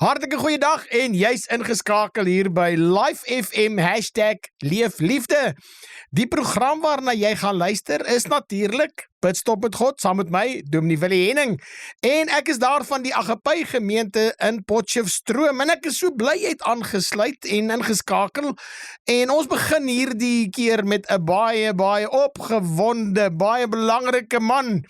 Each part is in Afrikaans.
Hartlike goeiedag en jy's ingeskakel hier by Live FM #LeefLiefde. Die program waarna jy gaan luister is natuurlik Pitstop met God, saam met my, Dominee Willie Henning. En ek is daar van die Agape gemeente in Potchefstroom. En ek is so bly jy het aangesluit en ingeskakel. En ons begin hierdie keer met 'n baie opgewonde, baie belangrike man.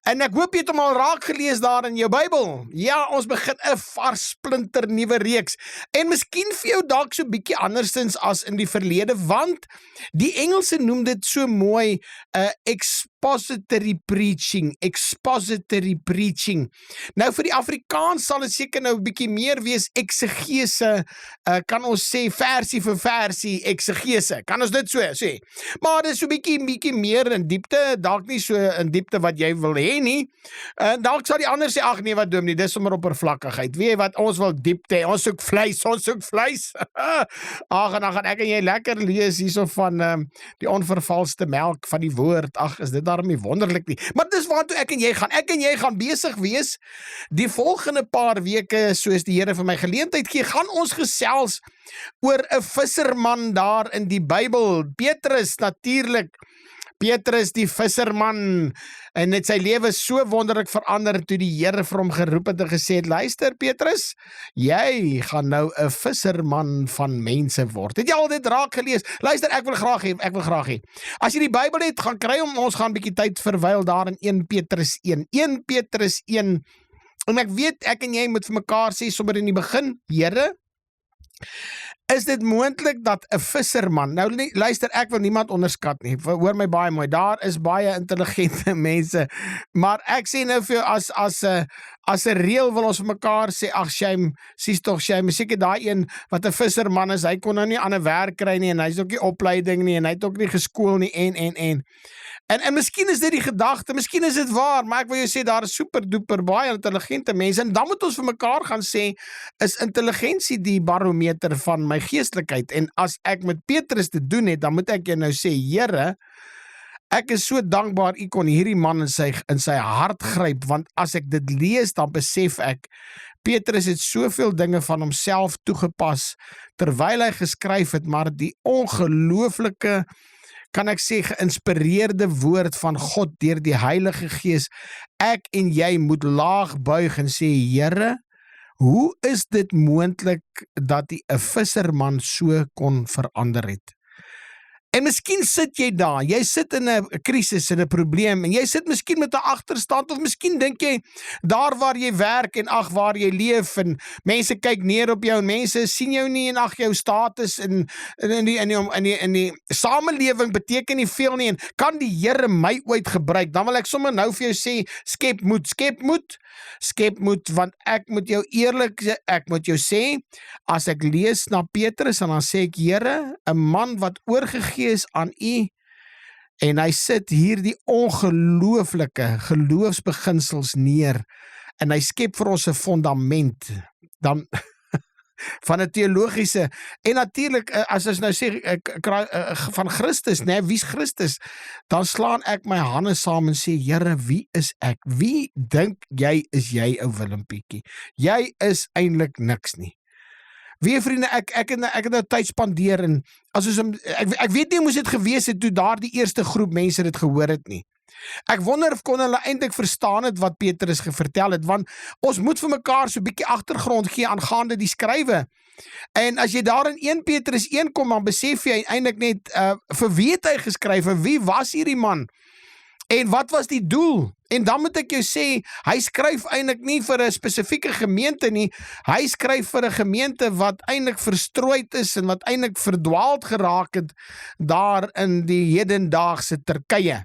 En ek hoop jy het hom al raak gelees daar in jou Bybel. Ja, ons begin 'n vars splinter nuwe reeks. En miskien vir jou dalk so bietjie andersins as in die verlede, want die Engelse noem dit so mooi 'n expository preaching. Nou vir die Afrikaans sal dit seker nou 'n bietjie meer wees eksegese, kan ons sê versie vir versie eksegese, kan ons dit so sê. Maar dit is so bietjie meer in diepte, dalk nie so in diepte wat jy wil hê nie. Dalk sal die ander sê, ag nee, wat Dominee, dis sommer oppervlakkigheid. Weet jy wat, ons wil diepte hê, ons soek vleis. Ag, en dan gaan ek en jy lekker lees hierso van die onvervalste melk van die woord. Ag, is dit daarom nie wonderlik nie. Maar dis waartoe ek en jy gaan. Ek en jy gaan besig wees die volgende paar weke, soos die Here vir my geleentheid gee, gaan ons gesels oor 'n visserman daar in die Bybel. Petrus natuurlik. Petrus die visserman, en het sy lewe so wonderlik verander toe die Here vir hom geroep het en gesê het, luister Petrus, jy gaan nou 'n visserman van mense word. Het jy al dit raak gelees? Luister, ek wil graag hê. As jy die Bybel het, gaan kry hom, ons gaan 'n bietjie tyd verwyl daar in 1 Petrus 1. 1 Petrus 1, en ek weet, ek en jy moet vir mekaar sê, sommer in die begin, Here, is dit moontlik dat 'n visserman, nou luister, ek wil niemand onderskat nie, hoor my baie mooi, daar is baie intelligente mense, maar ek sê nou vir jou, as 'n reël wil ons vir mekaar sê, ag shame, seker daai een wat 'n visserman is, hy kon nou nie ander werk kry nie, en hy is ook nie opleiding nie, en hy het ook nie geskool nie, en miskien is dit die gedagte, miskien is dit waar, maar ek wil jou sê, daar is super duper baie intelligente mense, en dan moet ons vir mekaar gaan sê, is intelligensie die barometer van my geestelikheid, en as ek met Petrus te doen het, dan moet ek jou nou sê, Here, ek is so dankbaar, u kon hierdie man in sy hart gryp, want as ek dit lees, dan besef ek, Petrus het soveel dinge van homself toegepas, terwyl hy geskryf het, maar die ongelooflike, kan ek sê, geïnspireerde woord van God deur die Heilige Gees, ek en jy moet laag buig en sê, Here, hoe is dit moontlik dat die 'n visserman so kon verander het? En miskien sit jy daar, jy sit in 'n krisis, in 'n probleem, en jy sit miskien met 'n agterstand, of miskien dink jy, daar waar jy werk, en ag, waar jy leef, en mense kyk neer op jou, en mense sien jou nie, en ag, jou status in die samelewing beteken nie veel nie, en kan die Here my ooit gebruik? Dan wil ek sommer nou vir jou sê, skep moed, want ek moet jou sê, as ek lees na Petrus, en dan sê ek, Here, 'n man wat oorgegee is aan u, en hy sit hier die ongelooflike geloofsbeginsels neer, en hy skep vir ons 'n fondament, dan van 'n teologiese, en natuurlik, as ons nou sê, van Christus, wie's Christus, dan slaan ek my hande saam en sê, Here, wie is ek? Wie dink jy is jy, ou Willempiekie? Jy is eintlik niks nie. Wie vriende, ek het nou tyd spandeer, en ek weet nie hoe moes dit gewees het, toe daar die eerste groep mense dit gehoor het nie. Ek wonder of kon hulle eintlik verstaan het wat Petrus vertel het, want ons moet vir mekaar so 'n bietjie agtergrond gee aangaande die skrywe. En as jy daar in 1 Petrus 1 kom, dan besef jy eintlik net, vir wie het hy geskryf, en wie was hierdie man? En wat was die doel? En dan moet ek jou sê, hy skryf eintlik nie vir 'n spesifieke gemeente nie, hy skryf vir 'n gemeente wat eintlik verstrooid is, en wat eintlik verdwaald geraak het, daar in die hedendaagse Turkye.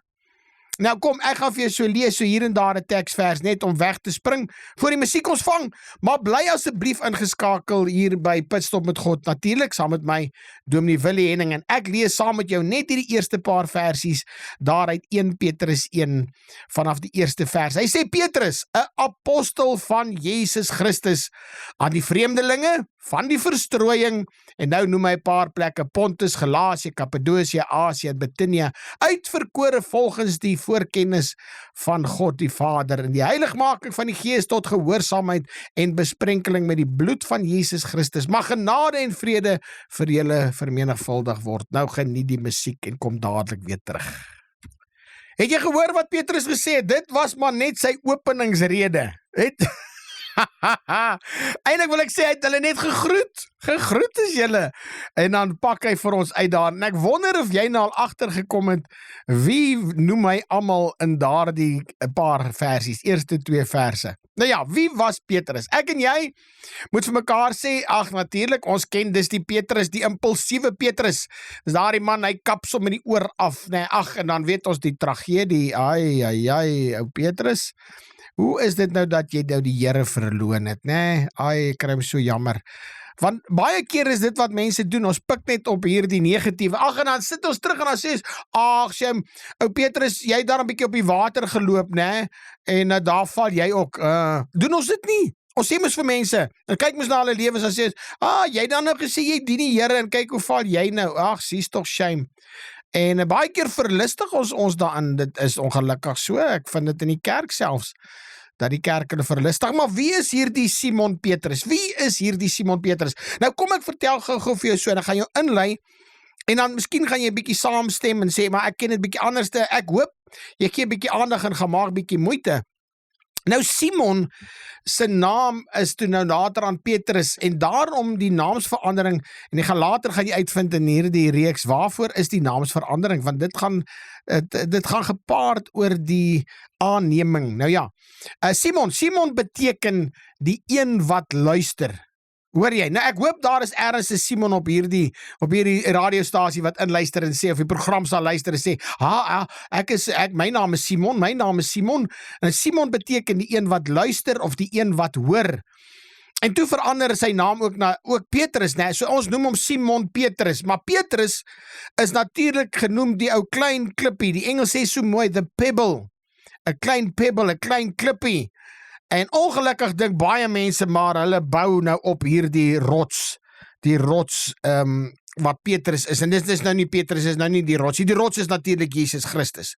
Nou kom, ek gaan vir jou so lees, so hier en daar 'n teksvers, net om weg te spring, voor die musiek ons vang, maar bly asseblief ingeskakel hier by Pitstop met God, natuurlik saam met my, Dominee Willie Henning, en ek lees saam met jou net hierdie eerste paar versies, daar uit 1 Petrus 1, vanaf die eerste vers. Hy sê, Petrus, 'n apostel van Jesus Christus, aan die vreemdelinge, van die verstrooiing, en nou noem hy 'n paar plekke, Pontus, Galasië, Kappadosie, Asië en Bithynia, uitverkore volgens die voorkennis van God die Vader, en die heiligmaking van die Gees tot gehoorsaamheid en besprenkeling met die bloed van Jesus Christus. Mag genade en vrede vir julle vermenigvuldig word. Nou geniet die musiek en kom dadelik weer terug. Het jy gehoor wat Petrus gesê het? Dit was maar net sy openingsrede. Eintlik wil ek sê, hy het hulle net gegroet is julle, en dan pak hy vir ons uit daar, en ek wonder of jy nou al agtergekom het, wie noem hy almal in daardie paar versies, eerste 2 verse. Nou ja, wie was Petrus? Ek en jy moet vir mekaar sê, ag natuurlik, ons ken dis die Petrus, die impulsiewe Petrus, dis daardie man, hy kap som met die oor af, nee, ag, en dan weet ons die tragedie, ou Petrus, hoe is dit nou dat jy nou die Here verloon het, nee, ek kry hom so jammer, want baie keer is dit wat mense doen, ons pik net op hierdie negatiewe, ag, en dan sit ons terug en dan sê, ag, Shem, ou Petrus, jy het daar 'n bietjie op die water geloop, nee, en daar val jy ook, doen ons dit nie? Ons sê mos vir mense, en kyk mos na hulle lewens, en sê, jy dan nou gesê, jy dien die Here, en kyk hoe val jy nou, ag, sies tog shame, en baie keer verlustig ons daarin, dit is ongelukkig so, ek vind dit in die kerk selfs, dat die kerk hulle verlustig, maar wie is hierdie Simon Petrus? Wie is hierdie Simon Petrus? Nou kom ek vertel gou vir jou so, en dan gaan jou inlei, en dan miskien gaan jy 'n bietjie saamstem en sê, maar ek ken dit bietjie anders, ek hoop, jy gee 'n bietjie aandag en gaan maak bietjie moeite. Nou Simon se naam is toe nou later aan Petrus, en daarom die naamsverandering, en later gaan jy uitvind in hierdie reeks, waarvoor is die naamsverandering, want dit gaan gepaard oor die aanneming. Nou ja, Simon beteken die een wat luister. Hoor jy? Nou ek hoop daar is ergens 'n Simon op hierdie radiostasie wat inluister en sê, of die program sal luister en sê, my naam is Simon, en Simon beteken die een wat luister of die een wat hoor. En toe verander sy naam ook Petrus, né? So ons noem hom Simon Petrus, maar Petrus is natuurlik genoem die ou klein klippie, die Engels sê so mooi, the pebble, 'n klein pebble, 'n klein klippie. En ongelukkig dink baie mense maar hulle bou nou op hierdie rots, wat Petrus is, en dis nou nie Petrus, is nou nie die rots, die rots is natuurlik Jesus Christus.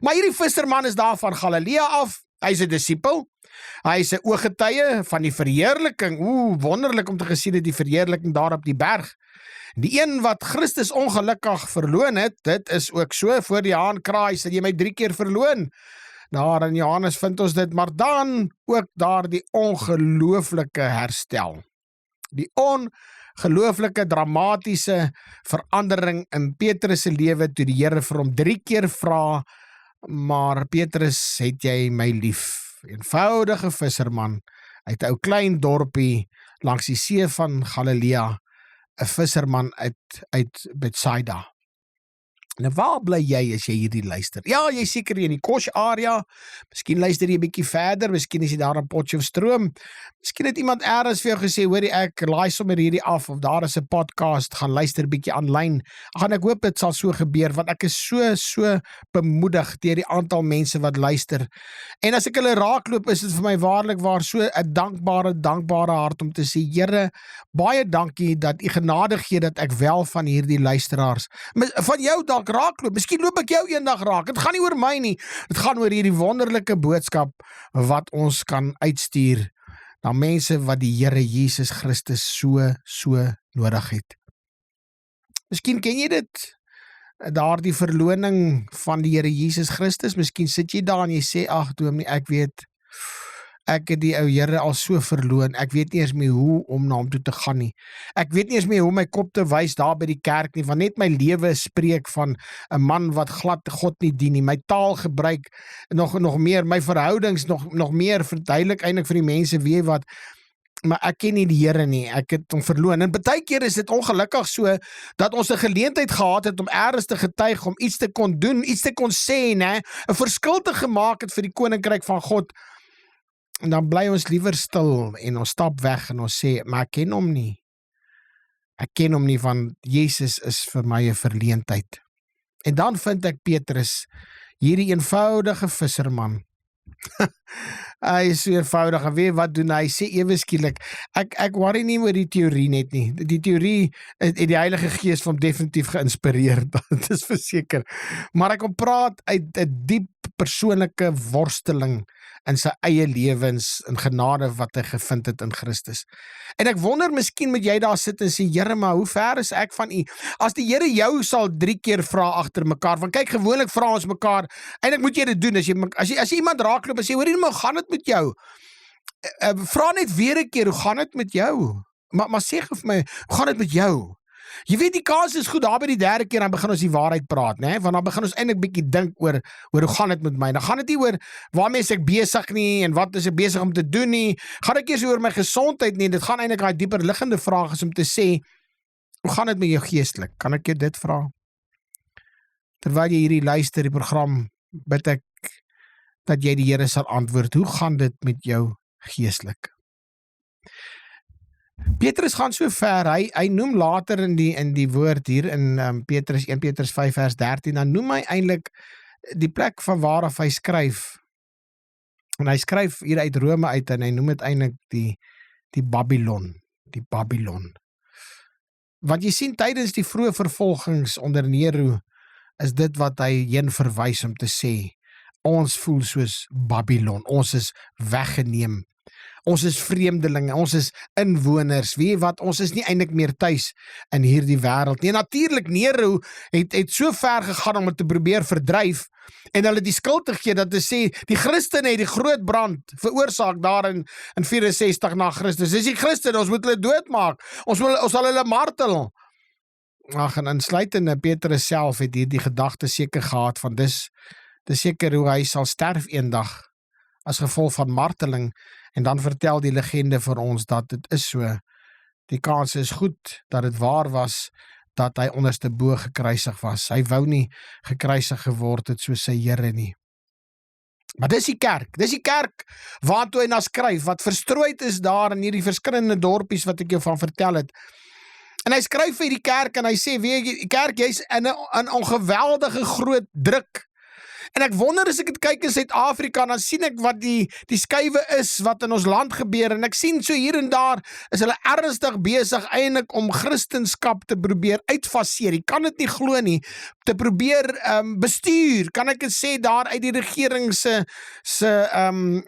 Maar hierdie visserman is daar van Galilea af, hy is 'n disipel, hy is 'n ooggetuie van die verheerliking, wonderlik om te gesien het die verheerliking daar op die berg. Die een wat Christus ongelukkig verloon het, dit is ook so, voor die haan kraai, sal jy my 3 keer verloon. Daar in Johannes vind ons dit, maar dan ook daar die ongelooflike herstel. Die ongelooflike dramatiese verandering in Petrus se lewe, toe die Here vir hom 3 keer vra, maar Petrus, het jy my lief? Eenvoudige visserman, uit 'n ou klein dorpie, langs die see van Galilea, 'n visserman uit Bethsaida. Nou waar bly jy as jy hierdie luister? Ja, jy seker in die Kosh area, miskien luister jy 'n bietjie verder, miskien is jy daar in Potchefstroom, miskien het iemand eers vir jou gesê, hoorie, ek laai sommer hierdie af, of daar is 'n podcast, gaan luister 'n bietjie aanlyn. Ek hoop dit sal so gebeur, want ek is so bemoedig deur die aantal mense wat luister. En as ek hulle raakloop, is dit vir my waarlik waar so 'n dankbare hart om te sê, Here, baie dankie dat U genade gee dat ek wel van hierdie luisteraars, van jou dalk raakloop, miskien loop ek jou eendag raak, het gaan nie oor my nie, het gaan oor hierdie wonderlike boodskap wat ons kan uitstuur na mense wat die Here Jesus Christus so nodig het. Miskien ken jy dit, daar die verloning van die Here Jesus Christus, miskien sit jy daar en jy sê, ag dominee, ek weet, ek het die ou Here al so verloon, ek weet nie eens meer hoe om na hom toe te gaan nie, ek weet nie eens meer hoe my kop te wys daar by die kerk nie, want net my lewe spreek van 'n man wat glad God nie dien nie, my taal gebruik nog meer, my verhoudings nog meer verduidelik eintlik vir die mense, weet wat, maar ek ken nie die Here nie, ek het hom verloon, en baie keer is dit ongelukkig so, dat ons 'n geleentheid gehad het om eers te getuig, om iets te kon doen, iets te kon sê, 'n verskil te gemaak het vir die koninkryk van God, en dan bly ons liewer stil, en ons stap weg, en ons sê, maar ek ken hom nie, want Jesus is vir my 'n verleentheid. En dan vind ek Petrus, hierdie eenvoudige visserman, Hy is so eenvoudig, en weet wat doen hy? Hy sê ewe skielik, ek worry nie oor die teorie net nie. Die teorie het die Heilige Gees van definitief geïnspireer, dit is verseker. Maar ek kom praat uit 'n diep persoonlike worsteling in sy eie lewens, in genade wat hy gevind het in Christus. En ek wonder, miskien moet jy daar sit en sê, Here, maar hoe ver is ek van U? As die Here jou sal 3 keer vra agter mekaar, want kyk, gewoonlik vra ons mekaar, eintlik moet jy dit doen, as jy iemand raakloop en sê, hoor jy, maar hoe gaan dit met jou? Vra net weer 'n keer, hoe gaan dit met jou? Maar sê vir my, hoe gaan dit met jou? Jy weet, die kans is goed, daar by die 3de keer, dan begin ons die waarheid praat, né? Want dan begin ons eintlik bietjie dink oor hoe gaan dit met my? Dan gaan dit nie oor waarmee is ek besig nie, en wat is ek besig om te doen nie, gaan ek eers oor my gesondheid nie, dit gaan eintlik 'n dieper liggende vraag is om te sê, hoe gaan dit met jou geestelik? Kan ek jou dit vra? Terwyl jy hierdie luister, die program, bid ek dat jy die Here sal antwoord, hoe gaan dit met jou geestelik? Petrus gaan so ver, hy noem later in die woord hier in 1 Petrus 5 vers 13, dan noem hy eintlik die plek van waaraf hy skryf. En hy skryf hier uit Rome uit en hy noem dit eintlik die Babylon, die Babylon. Want jy sien, tydens die vroeë vervolgings onder Nero, is dit wat hy heen verwys om te sê, ons voel soos Babylon, ons is weggeneem, ons is vreemdelinge, ons is inwoners, weet jy wat, ons is nie eintlik meer tuis in hierdie wêreld nie. Natuurlik, Nero het so ver gegaan om het te probeer verdryf, en hulle die skuld te gee, dat te sê, die Christene het die groot brand veroorsaak daar in 64 na Christus, dis die Christene, ons moet hulle doodmaak, ons sal hulle martel. Ag, en insluitende Petrus self het hierdie gedagte seker gehad, van dis seker hoe hy sal sterf eendag, as gevolg van marteling, en dan vertel die legende vir ons dat dit is so, die kans is goed, dat dit waar was, dat hy onderste bo gekruisig was, hy wou nie gekruisig geword het soos sy Here nie. Maar dis die kerk waartoe hy na skryf, wat verstrooid is daar in hierdie verskillende dorpies wat ek jou van vertel het, en hy skryf vir die kerk, en hy sê, weet jy, kerk, jy's in 'n ongeweldige groot druk, en ek wonder as ek het kyk in Suid-Afrika, dan sien ek wat die skuiwe is, wat in ons land gebeur, en ek sien so hier en daar, is hulle ernstig besig eintlik om Christenskap te probeer uitfaseer, jy kan dit nie glo nie, te probeer bestuur, kan ek dit sê, daar uit die regering se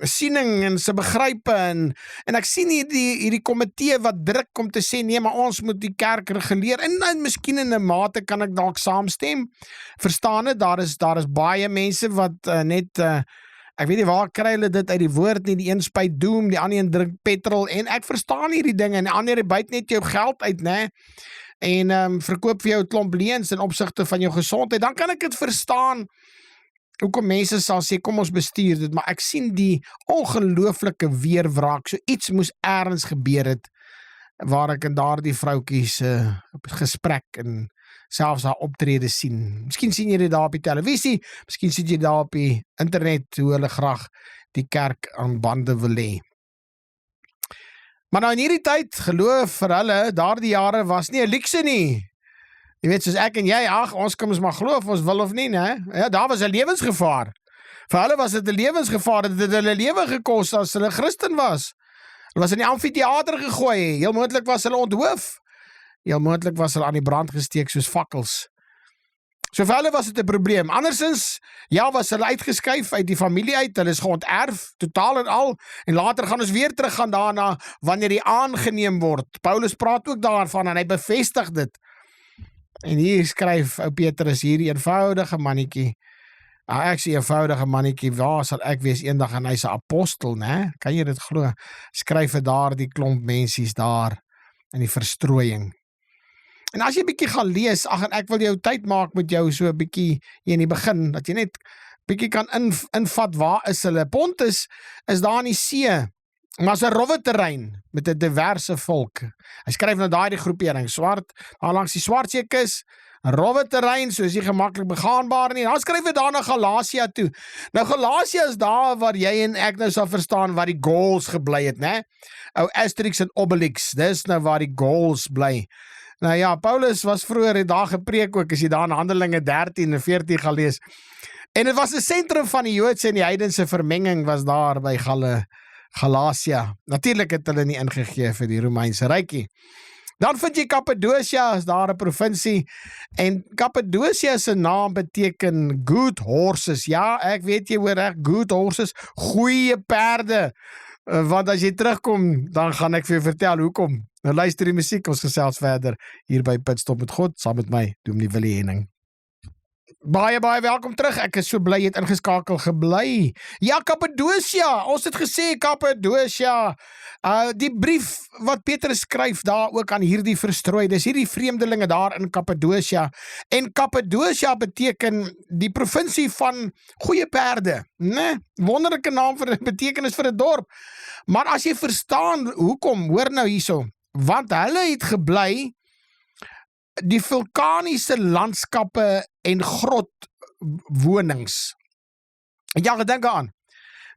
siening en se begrype, en ek sien hierdie komitee wat druk om te sê, nee, maar ons moet die kerk reguleer, en miskien in 'n mate kan ek dalk saamstem, verstaan het, daar is baie mense wat ek weet nie waar kry hulle dit uit die woord nie, die een spuit doom, die ander een drink petrol, en ek verstaan hierdie dinge, en die ander byt net jou geld uit, né, en verkoop vir jou 'n klomp leuns in opsigte van jou gesondheid, dan kan ek dit verstaan, hoekom mense sal sê, kom ons bestuur dit, maar ek sien die ongelooflike weerwraak, so iets moes ergens gebeur het, waar ek in daardie vroutjie se gesprek en selfs haar optrede sien. Miskien sien jy dit daar op die televisie, miskien sien jy daar op die internet, hoe hulle graag die kerk aan bande wil hê. Maar nou in hierdie tyd, geloof vir hulle, daardie jare was nie 'n luukse nie. Jy weet, soos ek en jy, ag, ons kan ons maar glo of ons wil of nie, né? Ja, daar was 'n lewensgevaar. Vir hulle was dit 'n lewensgevaar, dit het hulle lewe gekos as hulle Christen was. Hulle was in die amfitheater gegooi, heel moontlik was hulle onthoof. Heel moontlik was hulle aan die brand gesteek soos fakkels. So vir hulle was dit 'n probleem. Andersins, ja, was hulle uitgeskuif uit die familie uit, hulle is geonterf, totaal en al, en later gaan ons weer terug gaan daarna, wanneer die aangeneem word. Paulus praat ook daarvan, en hy bevestig dit. En hier skryf ou Petrus, hierdie eenvoudige mannetjie, ek sê eenvoudige mannetjie, waar sal ek wees eendag, en hy's 'n apostel, né? Kan jy dit glo? Skryf vir daar die klomp mensies daar, in die verstrooiing. En as jy bietjie gaan lees, ag, en ek wil jou tyd maak met jou so 'n bietjie hier in die begin, dat jy net bietjie kan invat, waar is hulle? Pontus is daar in die see, maar is 'n rowwe terrein, met 'n diverse volk. Hy skryf nou daai groepering, swart, daar langs die Swartseekus, 'n rowwe terrein, so is nie gemaklik begaanbaar nie. Dan skryf hy daar na Galatia toe. Nou Galatia is daar waar jy en ek nou sal verstaan waar die Gauls gebly het, né? Ou Asterix en Obelix, dis nou waar die Gauls bly. Nou ja, Paulus was vroeër daar gepreek ook, as jy daar in Handelinge 13 en 14 gaan lees. En dit was 'n sentrum van die Joodse en die heidense vermenging was daar by Galatia. Natuurlik het hulle nie ingegee vir die Romeinse rykie. Dan vind jy Kappadosia, is daar 'n provinsie, en Kappadosia se naam beteken good horses. Ja, ek weet jy hoor reg, good horses, goeie perde. Want as jy terugkom, dan gaan ek vir jou vertel hoekom. Nou luister die musiek, ons gesels verder hier by Pitstop met God, saam met my, Dominee Willie Henning. Baie welkom terug, ek is so bly jy het ingeskakel gebly. Ja, Kappadosia, ons het gesê Kappadosia, die brief wat Petrus skryf daar ook aan hierdie verstrooi, dis hierdie vreemdelinge daar in Kappadosia, en Kappadosia beteken die provinsie van goeie perde, né? Wonderlike naam vir 'n betekenis vir 'n dorp, maar as jy verstaan hoekom, hoor nou hierso, want hulle het gebly die vulkaniese landskappe en grotwonings. Ja, gedink aan.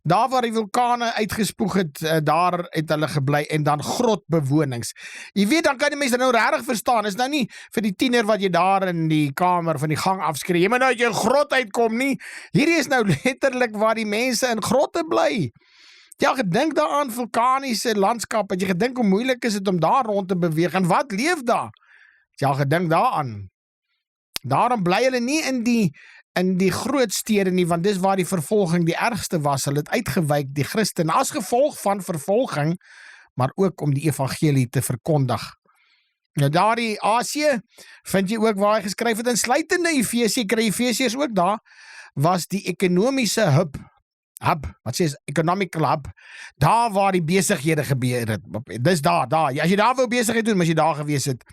Daar waar die vulkane uitgespoeg het, daar het hulle gebly, en dan grotbewonings. Jy weet, dan kan die mense nou regtig verstaan, is nou nie vir die tiener wat jy daar in die kamer van die gang afskree, jy moet nou uit jou grot uitkom nie, hierdie is nou letterlik waar die mense in grotte bly. Ja, gedink daaraan, vulkaniese landskap, het jy gedink hoe moeilik is dit om daar rond te beweeg, en wat leef daar? Ja, gedink daaraan. Daarom bly hulle nie in die groot stede nie, want dis waar die vervolging die ergste was. Hulle het uitgewyk, die Christen, as gevolg van vervolging, maar ook om die evangelie te verkondig. Nou daar die Asië, vind jy ook waar hy geskryf het, insluitende Efesië, kry Efesiërs ook daar, was die ekonomiese hub, wat sê is economical hub, daar waar die besighede gebeur het, dis daar, as jy daar wou besigheid doen, moes jy daar gewees het.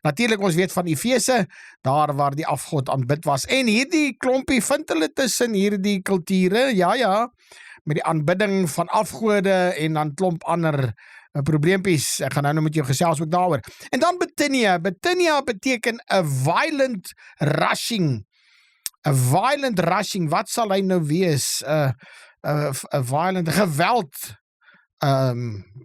Natuurlik, ons weet van Efese, daar waar die afgod aanbid was, en hierdie klompie vind hulle tussen hierdie kulture, ja, met die aanbidding van afgode, en dan klomp ander probleempies, ek gaan nou met jou gesels ook daaroor. En dan Bithynia beteken a violent rushing, wat sal hy nou wees? Violent, geweld,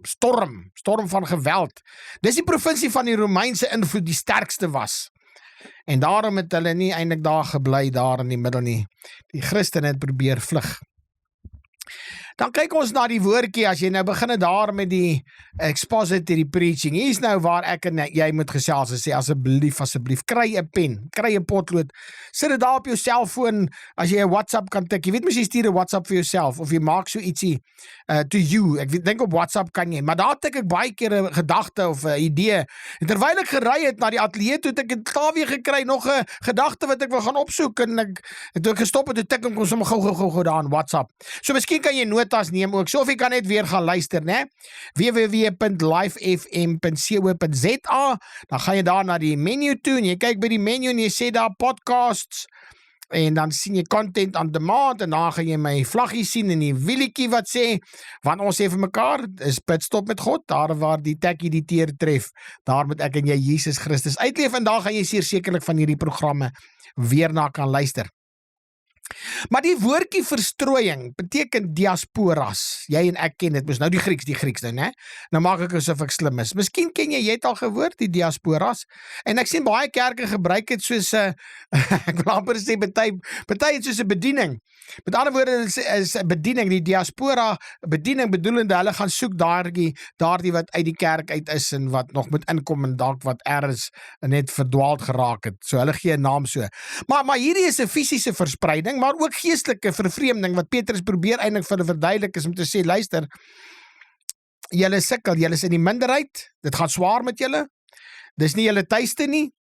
storm van geweld. Dis die provinsie van die Romeinse invloed die sterkste was. En daarom het hulle nie eintlik daar gebly, daar in die middel nie. Die Christene het probeer vlug. Dan kyk ons na die woordjie, as jy nou begin daar met die expository preaching, hier is nou waar ek en jy moet gesels en sê, asseblief, kry 'n pen, kry 'n potlood, sit dit daar op jou selfoon, as jy 'n WhatsApp kan tik, jy weet mens jy stuur 'n WhatsApp vir jouself, of jy maak so ietsie to you, ek dink op WhatsApp kan jy, maar daar tik ek baie keer 'n gedagte of 'n idee, en terwyl ek gery het na die ateljee toe, het ek het klaar gekry, nog 'n gedagte wat ek wil gaan opsoek, en toe ek gestop het, toe tik ek sommer gou daar in WhatsApp. So miskien kan jy notas neem ook, so of jy kan net weer gaan luister, né? www.livefm.co.za, dan gaan jy daar na die menu toe, en jy kyk by die menu, en jy sê daar podcasts, en dan sien jy content on demand, en dan gaan jy my vlaggie sien, en die wielietjie wat sê, want ons sê vir mekaar, is Pitstop met God, daar waar die tekkie die teer tref, daar moet ek en jy Jesus Christus uitleef, en daar gaan jy sekerlik van hierdie programme weer na kan luister. Maar die woordjie verstrooiing beteken diasporas. Jy en ek ken dit, mos nou die Grieks nou, né? Nou maak ek asof ek slim is. Miskien ken jy het al gehoor, die diasporas, en ek sien baie kerke gebruik het soos ek wil amper sê, party het soos 'n bediening. Met ander woorde is 'n bediening, die diaspora bediening bedoelende, hulle gaan soek daardie wat uit die kerk uit is, en wat nog moet inkom, en dalk wat ergens net verdwaald geraak het. So hulle gee 'n naam so. Maar hierdie is 'n fisiese verspreiding, maar ook geestelike vervreemding, wat Petrus probeer eintlik vir hulle verduidelik is om te sê, luister, julle sukkel, julle is in die minderheid, dit gaan swaar met julle, dis nie julle tuiste nie,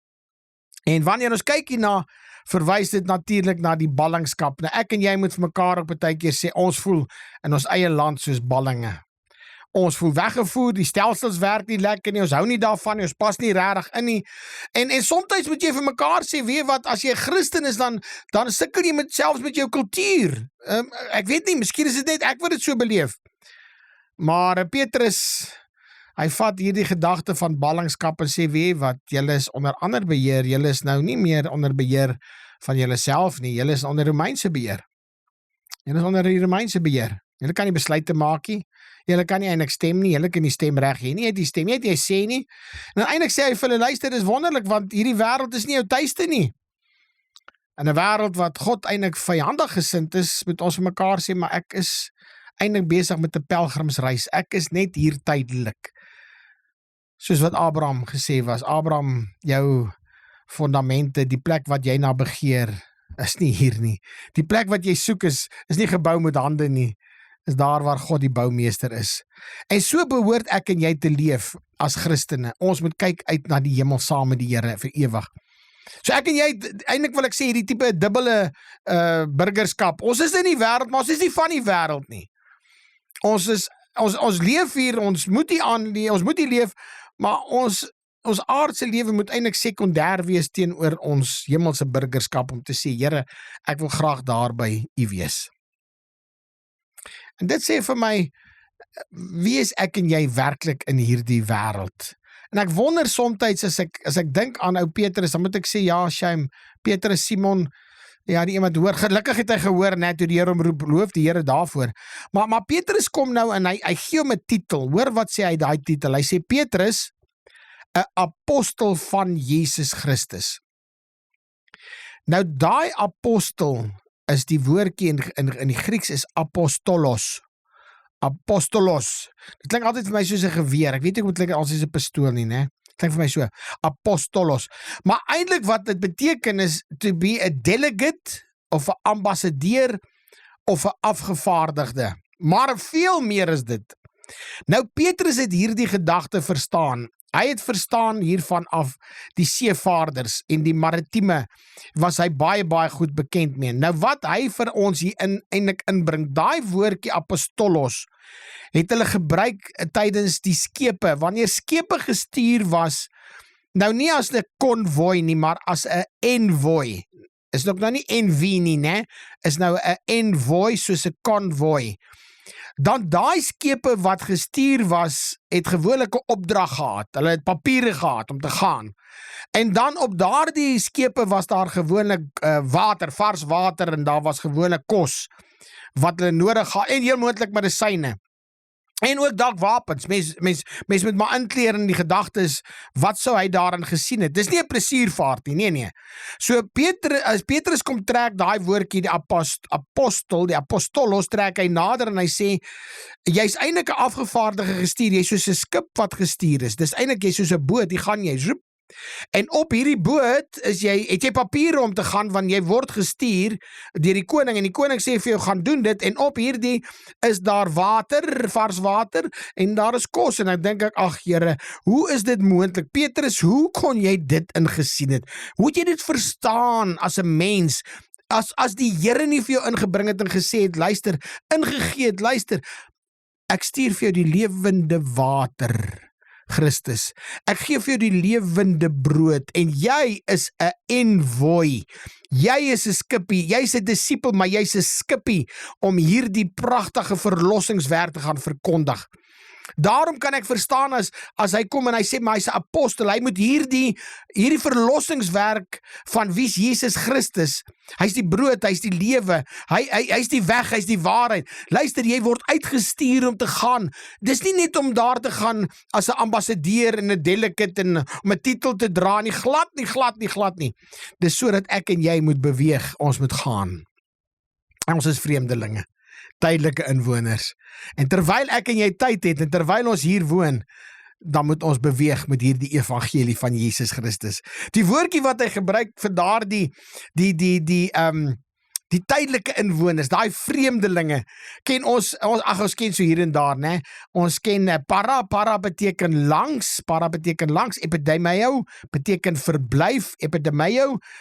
en wanneer ons kyk hierna, verwys dit natuurlik na die ballingskap. Nou ek en jy moet vir mekaar op 'n tydjie sê, ons voel in ons eie land soos ballinge. Ons voel weggevoer, die stelsels werk nie lekker nie, ons hou nie daarvan nie, ons pas nie regtig in nie. En soms moet jy vir mekaar sê, weet wat, as jy 'n Christen is, dan sukkel jy selfs met jou kultuur. Ek weet nie, miskien is dit net ek wat dit so beleef. Maar Petrus, hy vat hierdie gedagte van ballingskap en sê, weet wat, julle is onder ander beheer, julle is nou nie meer onder beheer van julle self nie, julle is onder Romeinse beheer. Julle is onder die Romeinse beheer. Julle kan nie besluite maak nie, julle kan nie eintlik stem nie, julle kan nie stemreg hê nie, jy het die stem, jy het nie sê nie. En eintlik sê hy vir hulle, luister, dis wonderlik, want hierdie wêreld is nie jou tuiste nie. In 'n wêreld wat God eintlik vyandig gesind is, moet ons vir mekaar sê, maar ek is eintlik besig met 'n pelgrimsreis. Ek is net hier tydelik. Soos wat Abraham gesê was, Abraham, jou fondamente, die plek wat jy na begeer, is nie hier nie. Die plek wat jy soek is nie gebou met hande nie, is daar waar God die boumeester is. En so behoort ek en jy te leef as Christene. Ons moet kyk uit na die hemel saam met die Here vir ewig. So ek en jy, eintlik wil ek sê, hierdie tipe dubbele burgerskap. Ons is in die wêreld, maar ons is nie van die wêreld nie. Ons leef hier, ons moet hier leef, maar ons aardse lewe moet eintlik sekondêr wees teenoor ons hemelse burgerskap, om te sê, Here, ek wil graag daar by U wees. En dit sê vir my, wie is ek en jy werklik in hierdie wêreld? En ek wonder somtyds, as ek dink aan ou Petrus, dan moet ek sê, ja, shame, Petrus, Simon, ja, die iemand hoor, gelukkig het hy gehoor, net toe die Here hom roep, loof die Here daarvoor. Maar Petrus kom nou en hy gee hom 'n titel. Hoor wat sê hy daai titel? Hy sê, Petrus, 'n apostel van Jesus Christus. Nou daai apostel is die woordjie in die Grieks is apostolos. Apostolos. Dit klink altyd vir my soos 'n geweer. Ek weet nie hoe dit klink as 'n pistool nie, né? Klink vir my so. Apostolos. Maar eintlik wat dit beteken is to be a delegate of 'n ambassadeur of 'n afgevaardigde. Maar veel meer is dit. Nou Petrus het hierdie gedagte verstaan. Hy het verstaan hiervan af die seevaarders en die maritieme was hy baie goed bekend mee. Nou wat hy vir ons hier eintlik inbring, daai woordjie apostolos het hulle gebruik tydens die skepe, wanneer skepe gestuur was, nou nie as 'n konvoi nie, maar as 'n envoy. Is nog nou nie NV nie, né? Is nou 'n envoy soos 'n konvoi. Dan daai skepe wat gestuur was, het gewoonlik 'n opdrag gehad. Hulle het papiere gehad om te gaan. En dan op daardie skepe was daar gewoonlik water, vars water, en daar was gewoonlik kos wat hulle nodig gehad, en heel moontlik medisyne. En ook dalk wapens. Mens moet maar inkleer in die gedagtes, wat sou hy daarin gesien het? Dis nie 'n plesiervaart nie, nee. So as Petrus kom trek daai woordjie, die apostel, die apostolos, trek hy nader en hy sê, jy's eintlik 'n afgevaardige gestuur, jy's soos 'n skip wat gestuur is. Dis eintlik jy's soos 'n boot, jy gaan jy roep. En op hierdie boot het jy papiere om te gaan, want jy word gestuur deur die koning, en die koning sê vir jou, gaan doen dit, en op hierdie is daar water, vars water, en daar is kos, en ek dink ag Here, hoe is dit moontlik? Petrus, hoe kon jy dit ingesien het? Hoe het jy dit verstaan as 'n mens, as die Here nie vir jou ingebring het en gesê het, luister, ingegee het, luister, ek stuur vir jou die lewende water, Christus. Ek gee vir jou die lewende brood, en jy is 'n envoy. Jy is 'n skippie, jy's 'n disipel, maar jy's 'n skippie om hierdie pragtige verlossingswerk te gaan verkondig. Daarom kan ek verstaan as hy kom en hy sê, maar hy's 'n apostel, hy moet hierdie verlossingswerk van wie's Jesus Christus, hy's die brood, hy's die lewe, hy's die weg, hy's die waarheid. Luister, jy word uitgestuur om te gaan. Dis nie net om daar te gaan as 'n ambassadeur en 'n delegate en om 'n titel te dra nie, glad nie. Dis sodat ek en jy moet beweeg, ons moet gaan. Ons is vreemdelinge, tydelike inwoners. En terwyl ek en jy tyd het, en terwyl ons hier woon, dan moet ons beweeg met hierdie evangelie van Jesus Christus. Die woordjie wat hy gebruik vir daardie die tydelike inwoners, daai vreemdelinge, ken ons ken so hier en daar, né? Ons ken para beteken langs, epidemio beteken verblyf,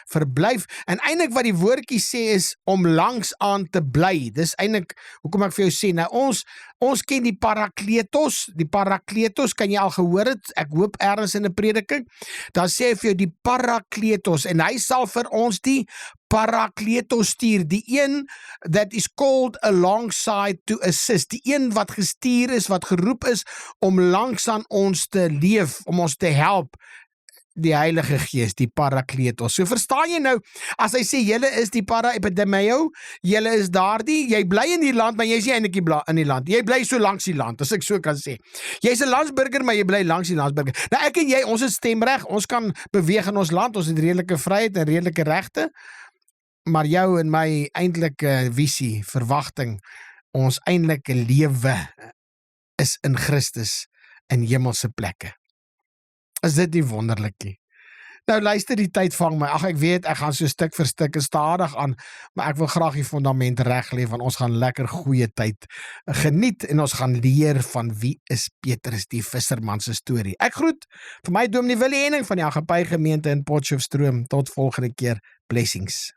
verblyf, en eintlik wat die woordjie sê is om langs aan te bly. Dis eintlik, hoekom ek vir jou sê, nou ons ken die parakletos, kan jy al gehoor het, ek hoop ergens in 'n prediking, dan sê hy vir jou die parakletos, en hy sal vir ons die parakletos stuur, die een that is called alongside to assist, die een wat gestuur is, wat geroep is, om langs aan ons te leef, om ons te help, die Heilige Gees, die parakletos. So verstaan jy nou, as hy sê, julle is die para-epidemio, julle is daardie, jy bly in die land, maar jy is nie eintlik in die land, jy bly so langs die land, as ek so kan sê. Jy is 'n landsburger, maar jy bly langs die landsburger. Nou ek en jy, ons het stemreg, ons kan beweeg in ons land, ons het redelike vryheid en redelike regte, maar jou en my eintlike visie, verwagting, ons eintlike lewe is in Christus in hemelse plekke. Is dit nie wonderlik nie? Nou luister, die tyd vang my. Ag, ek weet, ek gaan so stuk vir stuk en stadig aan, maar ek wil graag die fundament reg lê, want ons gaan lekker goeie tyd geniet en ons gaan leer van wie is Petrus die visserman se storie. Ek groet vir my Dominee Willie Henning van die Agape Gemeente in Potchefstroom. Tot volgende keer. Blessings.